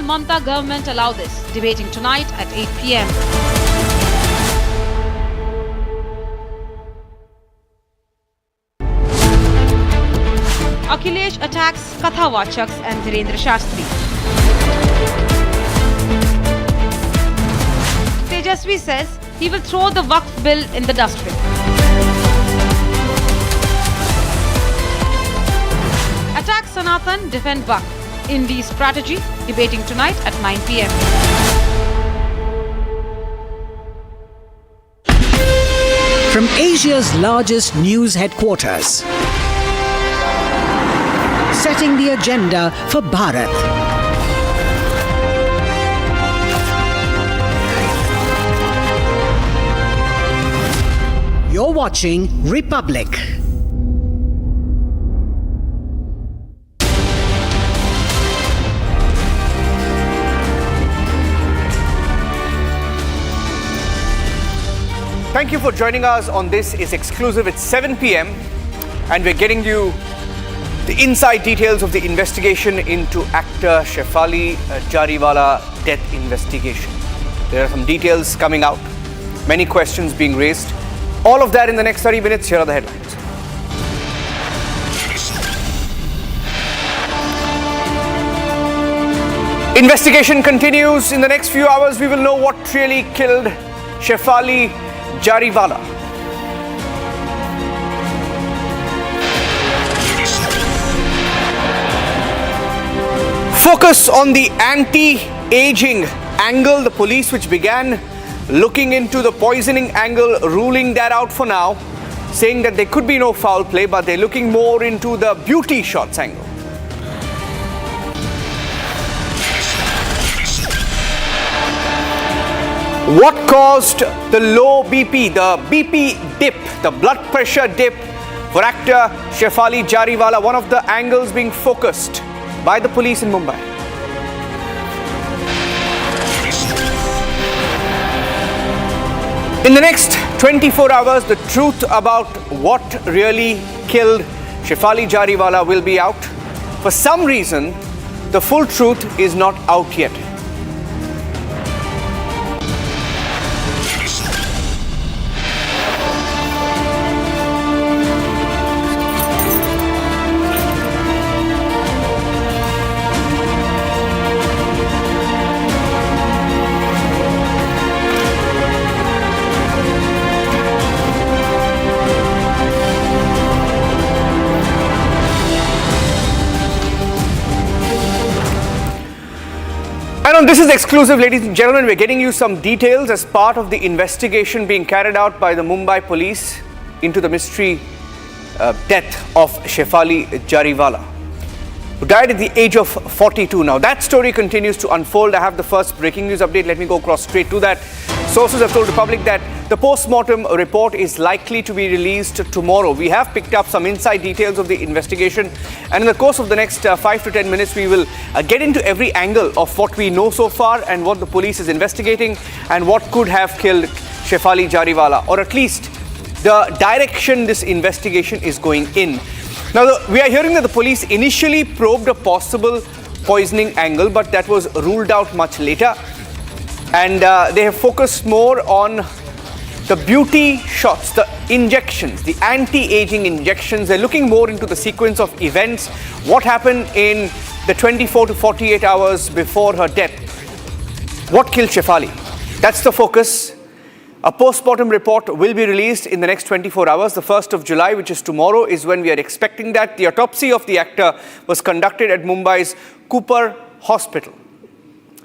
Mamata government allow this? Debating tonight at 8 p.m. Akhilesh attacks Kathawachaks and Dhirendra Shastri. Tejasvi says he will throw the Waqf bill in the dustbin. Attack Sanatan, defend Waqf. Indi strategy, debating tonight at 9 p.m. From Asia's largest news headquarters, setting the agenda for Bharat. You're watching Republic. Thank you for joining us on This Is Exclusive. It's 7 p.m. and we're getting you the inside details of the investigation into actor Shefali Jariwala death investigation. There are some details coming out, many questions being raised. All of that in the next 30 minutes. Here are the headlines. Investigation continues. In the next few hours, we will know what really killed Shefali Jariwala. Focus on the anti-aging angle. The police, which began looking into the poisoning angle, ruling that out for now, saying that there could be no foul play, but they're looking more into the beauty shots angle. What caused the low BP, the BP dip, the blood pressure dip for actor Shefali Jariwala? One of the angles being focused by the police in Mumbai. In the next 24 hours, the truth about what really killed Shefali Jariwala will be out. For some reason, the full truth is not out yet. And this is exclusive, ladies and gentlemen. We're getting you some details as part of the investigation being carried out by the Mumbai police into the mystery death of Shefali Jariwala, who died at the age of 42. Now, that story continues to unfold. I have the first breaking news update. Let me go across straight to that. Sources have told the public that the post-mortem report is likely to be released tomorrow. We have picked up some inside details of the investigation, and in the course of the next 5 to 10 minutes, we will get into every angle of what we know so far and what the police is investigating and what could have killed Shefali Jariwala, or at least the direction this investigation is going in. Now, we are hearing that the police initially probed a possible poisoning angle, but that was ruled out much later. And they have focused more on the beauty shots, the injections, the anti-aging injections. They're looking more into the sequence of events, what happened in the 24 to 48 hours before her death. What killed Shefali? That's the focus. A post-mortem report will be released in the next 24 hours. The 1st of July, which is tomorrow, is when we are expecting that. The autopsy of the actor was conducted at Mumbai's Cooper Hospital.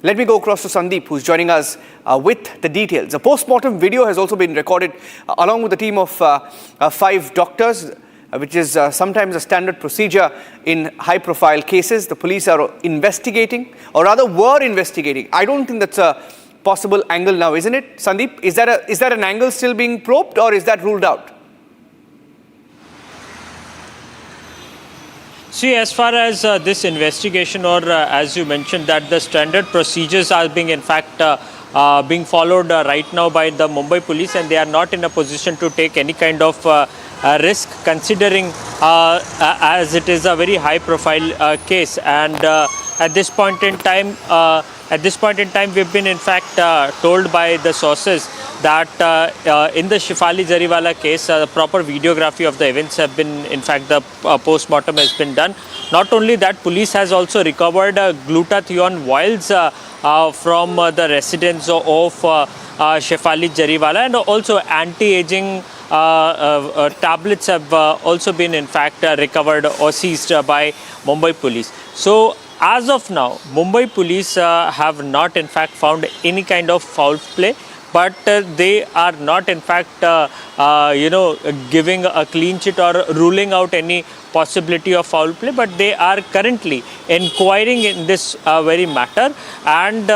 Let me go across to Sandeep, who's joining us with the details. A post-mortem video has also been recorded along with a team of 5 doctors, which is sometimes a standard procedure in high-profile cases. The police are investigating, or rather were investigating. I don't think that's a possible angle now, isn't it, Sandeep? Is that an angle still being probed, or is that ruled out? See, as far as this investigation, or as you mentioned, that the standard procedures are being, in fact, being followed right now by the Mumbai police, and they are not in a position to take any kind of risk, considering as it is a very high profile case. And at this point in time, we've been in fact told by the sources that in the Shefali Jariwala case, proper videography of the events have been, in fact, the post-mortem has been done. Not only that, police has also recovered glutathione vials from the residence of Shefali Jariwala, and also anti-aging tablets have also been in fact recovered or seized by Mumbai police. So as of now, Mumbai police have not in fact found any kind of foul play, but they are not in fact giving a clean sheet or ruling out any possibility of foul play, but they are currently inquiring in this very matter, and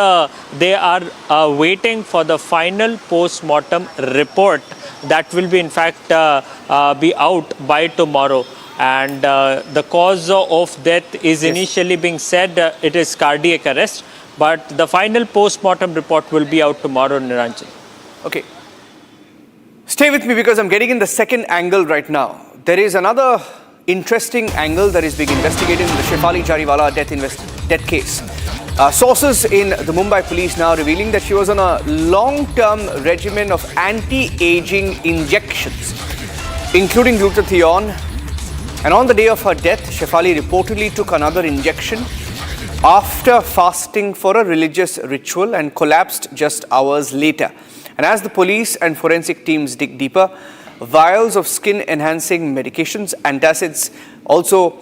they are waiting for the final post-mortem report that will be in fact be out by tomorrow. And the cause of death is initially being said it is cardiac arrest, but the final post-mortem report will be out tomorrow, Niranjan. Okay. Stay with me because I'm getting in the second angle right now. There is another interesting angle that is being investigated in the Shefali Jariwala death case. Sources in the Mumbai police now revealing that she was on a long-term regimen of anti-aging injections, including glutathione. And on the day of her death, Shefali reportedly took another injection after fasting for a religious ritual and collapsed just hours later. And as the police and forensic teams dig deeper, vials of skin-enhancing medications, antacids, also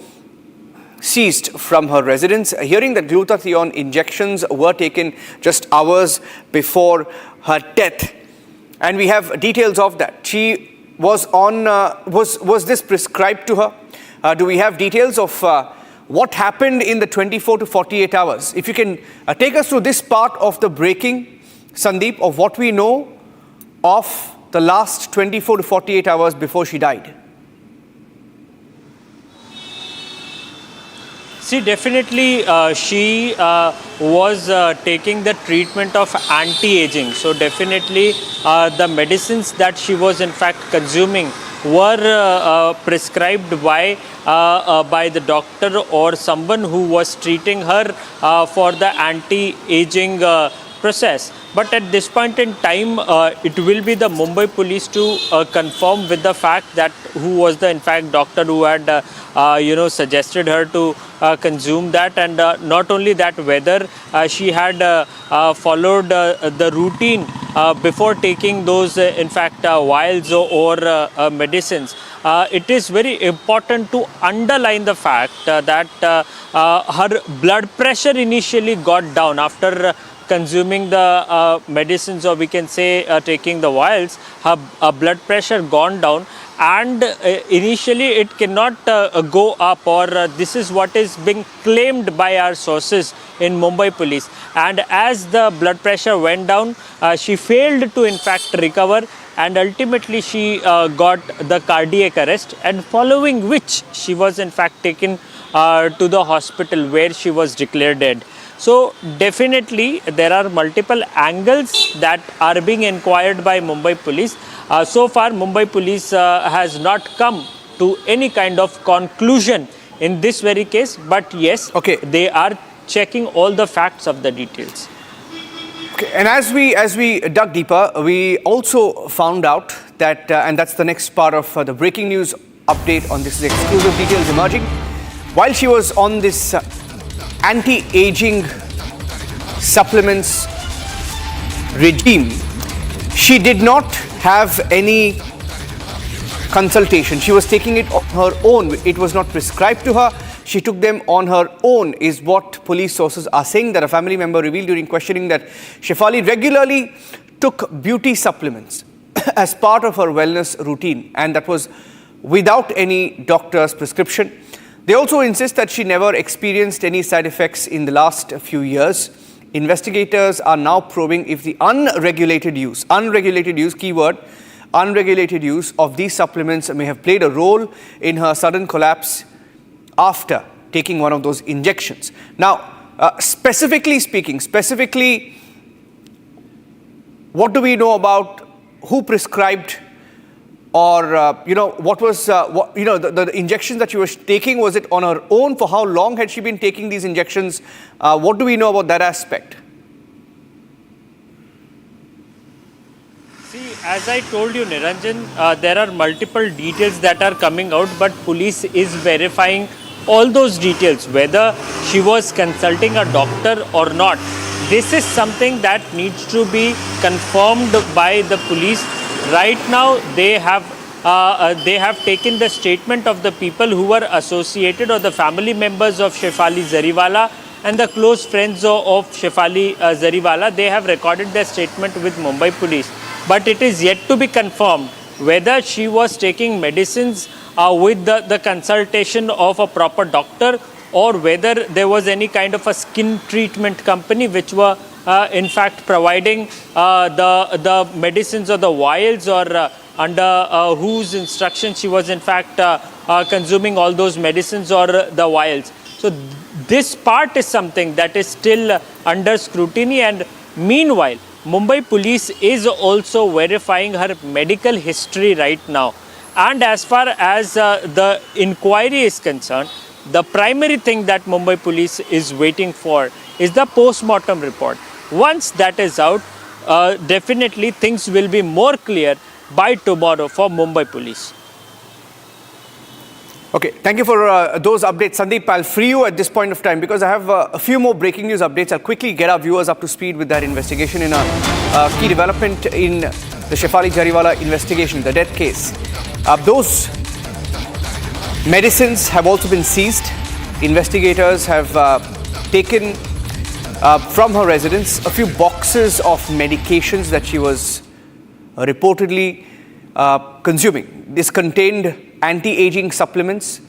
seized from her residence, hearing that glutathione injections were taken just hours before her death. And we have details of that. She was on, was this prescribed to her? Do we have details of what happened in the 24 to 48 hours? If you can take us through this part of the breaking, Sandeep, of what we know of the last 24 to 48 hours before she died. See, definitely she was taking the treatment of anti-aging. So definitely the medicines that she was in fact consuming were prescribed by the doctor or someone who was treating her for the anti-aging process. But at this point in time, it will be the Mumbai police to confirm with the fact that who was the in fact doctor who had suggested her to consume that, and not only that, whether she had followed the routine before taking those in fact vials or medicines. It is very important to underline the fact that her blood pressure initially got down after consuming the medicines, or we can say taking the vials. Her blood pressure gone down, and initially it cannot go up, or this is what is being claimed by our sources in Mumbai police. And as the blood pressure went down, she failed to in fact recover, and ultimately she got the cardiac arrest, and following which she was in fact taken to the hospital where she was declared dead. So definitely there are multiple angles that are being inquired by Mumbai police. So far Mumbai police has not come to any kind of conclusion in this very case, but yes, they are checking all the facts of the details. Okay. And as we dug deeper, we also found out that, and that's the next part of the breaking news update on this, exclusive details emerging. While she was on this anti-aging supplements regime, she did not have any consultation. She was taking it on her own. It was not prescribed to her. She took them on her own, is what police sources are saying. That a family member revealed during questioning that Shefali regularly took beauty supplements as part of her wellness routine, and that was without any doctor's prescription. They also insist that she never experienced any side effects in the last few years. Investigators are now probing if the unregulated use, keyword, unregulated use of these supplements may have played a role in her sudden collapse after taking one of those injections. Now, specifically speaking, what do we know about who prescribed or what was the injections that she was taking? Was it on her own? For how long had she been taking these injections? What do we know about that aspect? See, as I told you, Niranjan, there are multiple details that are coming out, but police is verifying all those details, whether she was consulting a doctor or not. This is something that needs to be confirmed by the police. Right now, they have taken the statement of the people who were associated or the family members of Shefali Jariwala and the close friends of Shefali Jariwala. They have recorded their statement with Mumbai police. But it is yet to be confirmed whether she was taking medicines with the consultation of a proper doctor, or whether there was any kind of a skin treatment company which were in fact providing the medicines or the vials, or under whose instruction she was in fact consuming all those medicines or the vials. So this part is something that is still under scrutiny, and meanwhile Mumbai police is also verifying her medical history right now. And as far as the inquiry is concerned, the primary thing that Mumbai police is waiting for is the post-mortem report. Once that is out, definitely things will be more clear by tomorrow for Mumbai police. Okay, thank you for those updates. Sandeep, I'll free you at this point of time because I have a few more breaking news updates. I'll quickly get our viewers up to speed with that investigation in a key development in the Shefali Jariwala investigation, the death case. Those medicines have also been seized. Investigators have taken from her residence a few boxes of medications that she was reportedly consuming. This contained anti-aging supplements,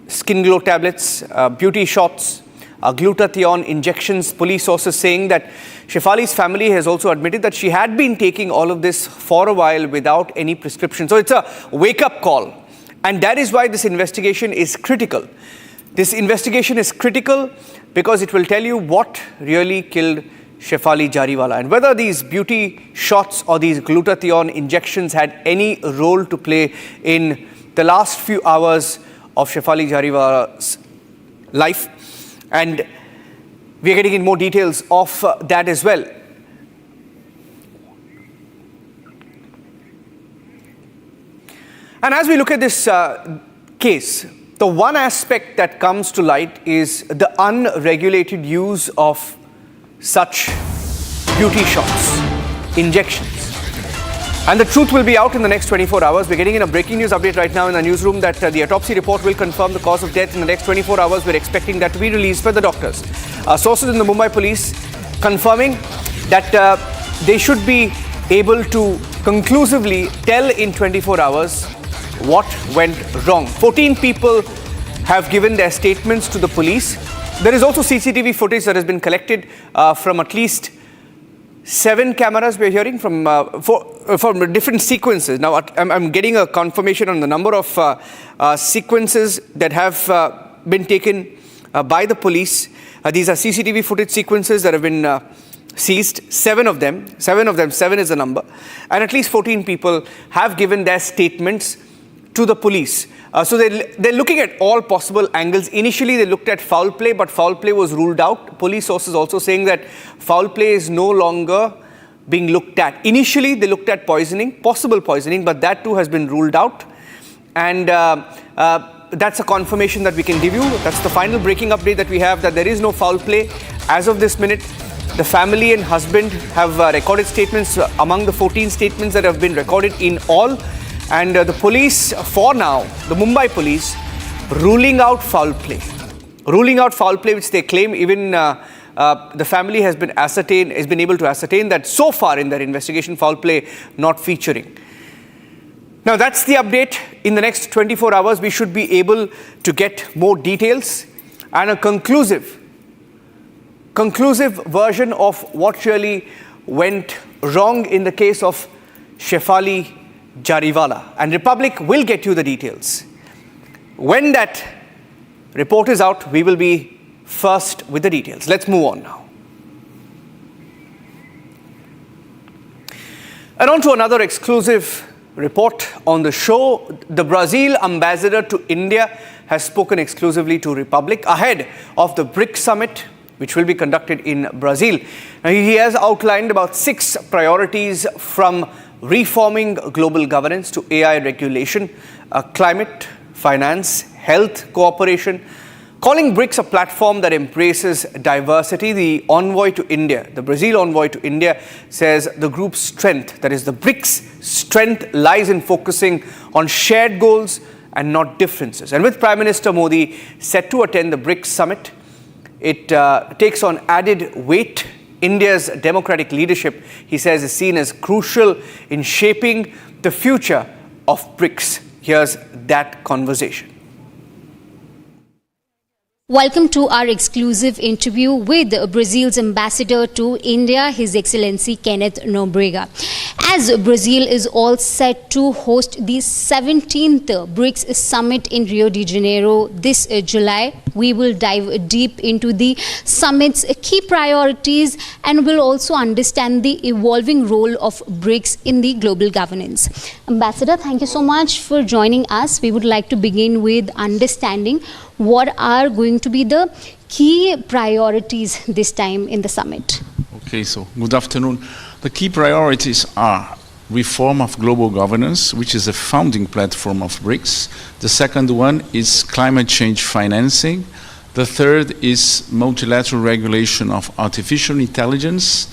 skin glow tablets, beauty shots, glutathione injections. Police sources saying that Shefali's family has also admitted that she had been taking all of this for a while without any prescription. So it's a wake-up call. And that is why this investigation is critical. This investigation is critical because it will tell you what really killed Shefali Jariwala, and whether these beauty shots or these glutathione injections had any role to play in the last few hours of Shefali Jariwala's life. And we are getting in more details of that as well. And as we look at this case, the one aspect that comes to light is the unregulated use of such beauty shots, injections. And the truth will be out in the next 24 hours. We're getting in a breaking news update right now in the newsroom that the autopsy report will confirm the cause of death in the next 24 hours. We're expecting that to be released by the doctors. Sources in the Mumbai police confirming that they should be able to conclusively tell in 24 hours what went wrong. 14 people have given their statements to the police. There is also CCTV footage that has been collected from at least 7 cameras we're hearing from different sequences. Now, I'm getting a confirmation on the number of sequences that have been taken by the police. These are CCTV footage sequences that have been seized. 7 of them, 7 is the number. And at least 14 people have given their statements to the police. So they're looking at all possible angles. Initially, they looked at foul play, but foul play was ruled out. Police sources also saying that foul play is no longer being looked at. Initially, they looked at poisoning, possible poisoning, but that too has been ruled out. And that's a confirmation that we can give you. That's the final breaking update that we have, that there is no foul play. As of this minute, the family and husband have recorded statements among the 14 statements that have been recorded in all. And the police, for now, the Mumbai police, ruling out foul play. Ruling out foul play, which they claim even the family has been able to ascertain that so far in their investigation, foul play not featuring. Now, that's the update. In the next 24 hours, we should be able to get more details and a conclusive version of what really went wrong in the case of Shefali Jariwala. And Republic will get you the details. When that report is out, we will be first with the details. Let's move on now. And on to another exclusive report on the show. The Brazil ambassador to India has spoken exclusively to Republic ahead of the BRICS summit, which will be conducted in Brazil. Now, he has outlined about 6 priorities, from reforming global governance to AI regulation, climate, finance, health cooperation, calling BRICS a platform that embraces diversity. The envoy to India, the Brazil envoy to India, says the group's strength, that is the BRICS strength, lies in focusing on shared goals and not differences. And with Prime Minister Modi set to attend the BRICS summit, it takes on added weight. India's democratic leadership, he says, is seen as crucial in shaping the future of BRICS. Here's that conversation. Welcome to our exclusive interview with Brazil's ambassador to India, His Excellency Kenneth Nobrega. As Brazil is all set to host the 17th BRICS summit in Rio de Janeiro this July, we will dive deep into the summit's key priorities and will also understand the evolving role of BRICS in the global governance. Ambassador, thank you so much for joining us. We would like to begin with understanding what are going to be the key priorities this time in the summit. Okay, so good afternoon. The key priorities are reform of global governance, which is a founding platform of BRICS. The second one is climate change financing. The third is multilateral regulation of artificial intelligence.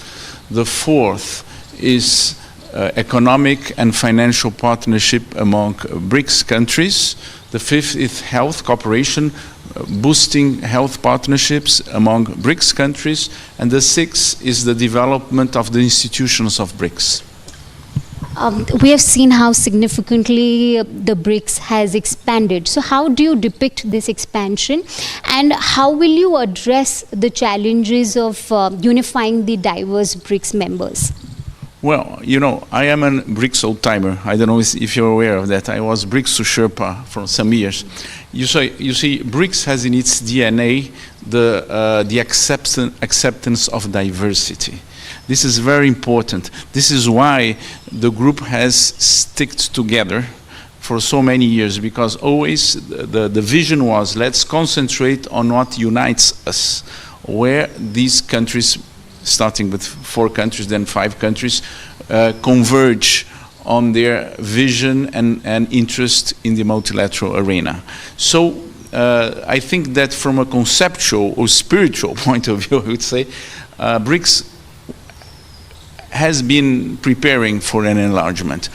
The fourth is economic and financial partnership among BRICS countries. The fifth is health cooperation, boosting health partnerships among BRICS countries. And the sixth is the development of the institutions of BRICS. We have seen how significantly the BRICS has expanded. So how do you depict this expansion, and how will you address the challenges of unifying the diverse BRICS members? Well, you know, I am a BRICS old-timer. I don't know if you're aware of that. I was BRICS Sherpa for some years. You see, BRICS has in its DNA the acceptance of diversity. This is very important. This is why the group has stuck together for so many years, because always the vision was, let's concentrate on what unites us, where these countries, starting with 4 countries, then 5 countries, converge on their vision and interest in the multilateral arena. So I think that from a conceptual or spiritual point of view, I would say, BRICS has been preparing for an enlargement.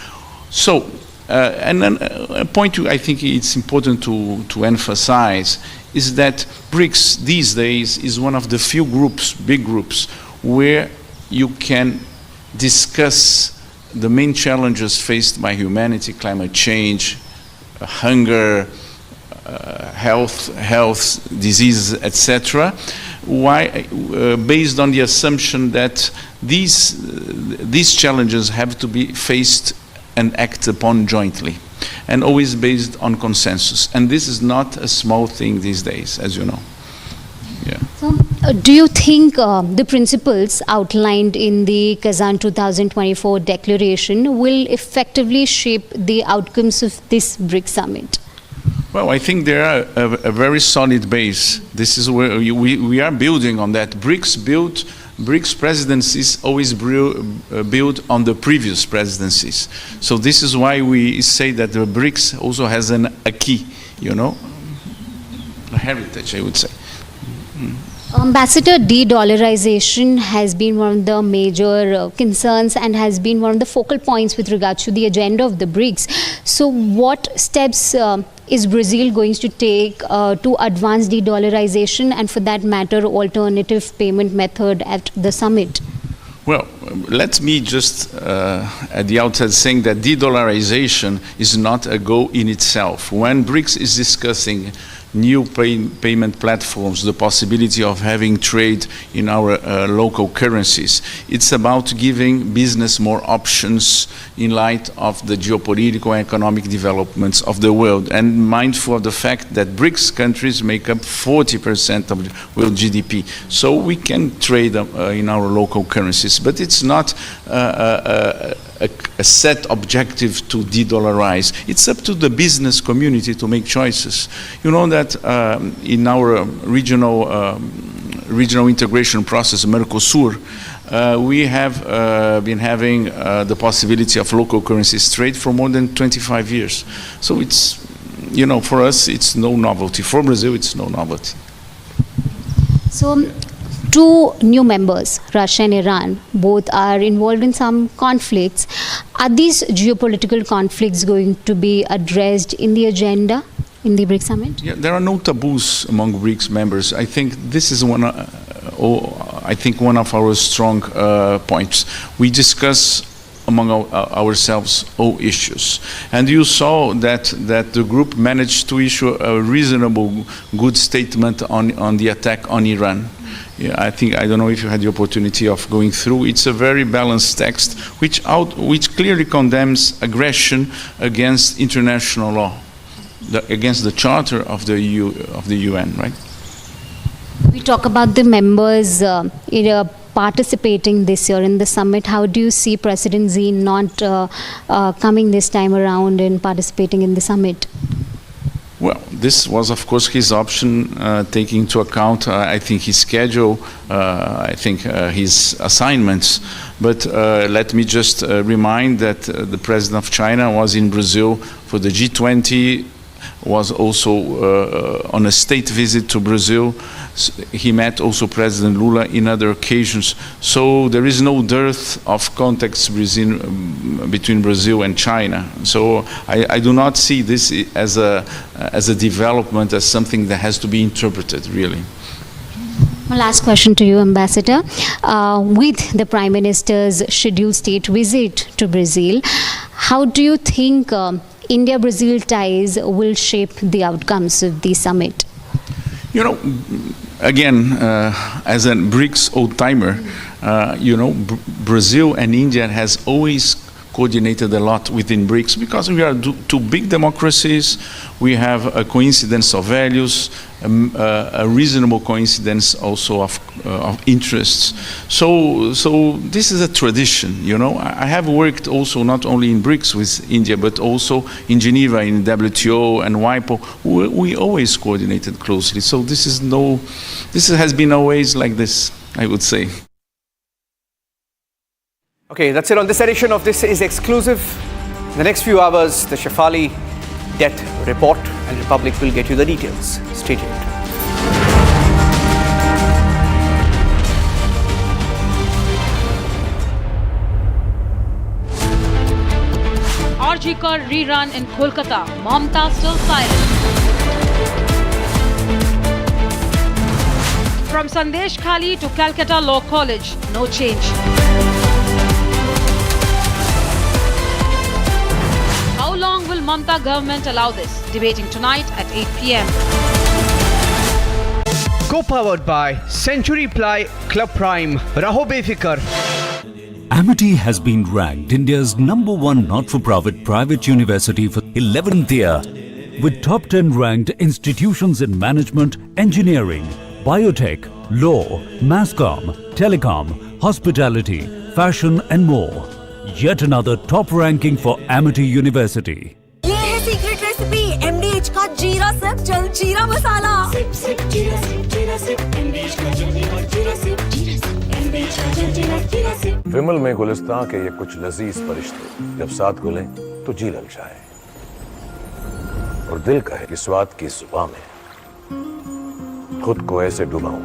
So, and then a point I think it's important to emphasize is that BRICS these days is one of the few groups, big groups, where you can discuss the main challenges faced by humanity: climate change, hunger, health, diseases, etc. Why? Based on the assumption that these challenges have to be faced and acted upon jointly, and always based on consensus. And this is not a small thing these days, as you know. Yeah. So, do you think the principles outlined in the Kazan 2024 declaration will effectively shape the outcomes of this BRICS summit? Well, I think they are a very solid base. This is where we are building on that. BRICS presidencies always build on the previous presidencies. So this is why we say that the BRICS also has a key, you know, a heritage, I would say. Ambassador, de-dollarization has been one of the major concerns and has been one of the focal points with regards to the agenda of the BRICS. So what steps is Brazil going to take to advance de-dollarization, and for that matter, alternative payment method at the summit? Well, let me just at the outset saying that de-dollarization is not a goal in itself. When BRICS is discussing new payment platforms, the possibility of having trade in our local currencies, it's about giving business more options in light of the geopolitical and economic developments of the world, and mindful of the fact that BRICS countries make up 40% of the world GDP. So we can trade in our local currencies, but it's not a set objective to de-dollarize. It's up to the business community to make choices. You know that in our regional integration process, Mercosur, we have been having the possibility of local currencies trade for more than 25 years. So it's, you know, for us, it's no novelty. For Brazil, it's no novelty. So, two new members, Russia and Iran, both are involved in some conflicts. Are these geopolitical conflicts going to be addressed in the agenda in the BRICS summit? Yeah, there are no taboos among BRICS members. I think this is one of our strong points. We discuss among ourselves all issues. And you saw that the group managed to issue a reasonable, good statement on the attack on Iran. Yeah, I don't know if you had the opportunity of going through. It's a very balanced text which clearly condemns aggression against international law, against the Charter of the UN, right? We talk about the members participating this year in the summit. How do you see President Xi not coming this time around and participating in the summit? Well, this was, of course, his option, taking into account, I think, his schedule, his assignments. But let me just remind that the President of China was in Brazil for the G20, was also on a state visit to Brazil. He met also President Lula in other occasions. So there is no dearth of contacts between Brazil and China. So I do not see this as a development, as something that has to be interpreted, really. My last question to you, Ambassador. With the Prime Minister's scheduled state visit to Brazil, how do you think India-Brazil ties will shape the outcomes of the summit? You know, again, as a BRICS old-timer, you know, Brazil and India has always coordinated a lot within BRICS because we are two big democracies. We have a coincidence of values, a reasonable coincidence also of interests. So this is a tradition, you know. I have worked also not only in BRICS with India, but also in Geneva, in WTO and WIPO. We always coordinated closely. So this has been always like this, I would say. Okay, that's it on this edition of This Is Exclusive. In the next few hours, the Shefali death report, and Republic will get you the details. Stay tuned. RG Kar rerun in Kolkata. Mamta still silent. From Sandesh Khali to Calcutta Law College, no change. How long will Mamta government allow this? Debating tonight at 8 p.m. Co-powered by Century Ply, Club Prime, Raho Befikar. Amity has been ranked India's #1 not-for-profit private university for 11th year, with top 10 ranked institutions in management, engineering, biotech, law, mass-comm, telecom, hospitality, fashion and more. Yet another top ranking for Amity University. ये है secret recipe MDH का जीरा SIP जल जीरा मसाला। SIP SIP जीरा SIP MDH का जल जीरा सिप MDH का जल जीरा सिप। विमल में गुलिस्तां के ये कुछ लजीज फरिश्ते जब साथ घुलें तो जी ललचाए और दिल कहे कि स्वाद की जुबान में खुद को ऐसे डुबाऊं